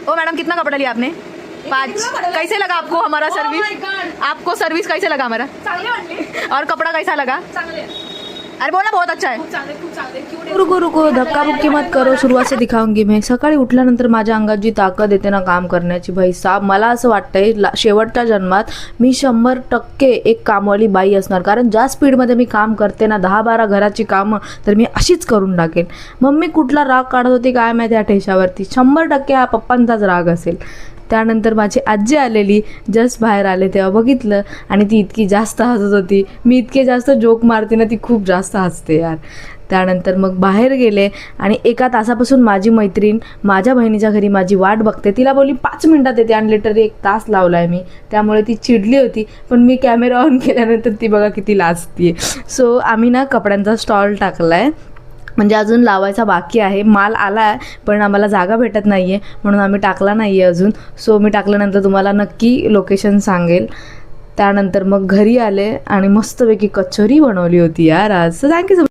ओ madam कितना कपड़ा लिया आपने? 5। कैसे लगा आपको हमारा सर्विस? आपको सर्विस कैसे लगा हमारा? और कपड़ा कैसा लगा? अरे बोला बहुत अच्छा है। रुको रुको, धक्काबुक्की मत करो, सुरुवात से दिखाऊंगी मैं। सकाळी उठल्यानंतर माझ्या अंगात जी ताकद येते ना काम करण्याची, भाई साहब मला असं वाटतंय शेवटच्या जन्मात मी 100% एक कामवाली बाई असणार. कारण ज्या स्पीडमध्ये मी काम करते ना, 10-12 घराची कामं तर मी अशीच करून टाकेन. मम्मी कुठला राग काढत होती काय माहिती या ठेशावरती. 100% हा पप्पांचाच राग असेल. त्यानंतर माझी आजी आलेली, जस्ट बाहेर आले तेव्हा बघितलं आणि ती इतकी जास्त हसत होती. मी इतके जास्त जोक मारते ना, ती खूप जास्त हसते यार. त्यानंतर मग बाहेर गेले आणि 1 तासापासून माझी मैत्रीण माझ्या बहिणीच्या घरी माझी वाट बघते. तिला बोलली 5 मिनिटात येते आणि लिटरली 1 तास लावला आहे मी. त्यामुळे ती चिडली होती, पण मी कॅमेरा ऑन केल्यानंतर ती बघा किती लाजते. सो आम्ही ना कपड्यांचा स्टॉल टाकला आहे, म्हणजे अजून लावायचा बाकी आहे. माल आला आहे पण आम्हाला जागा भेटत नाही आहे म्हणून आम्ही टाकला नाही आहे अजून. सो मी टाकल्यानंतर तुम्हाला नक्की लोकेशन सांगेल. त्यानंतर मग घरी आले आणि मस्तपैकी कचोरी बनवली होती यार आज. So thank you so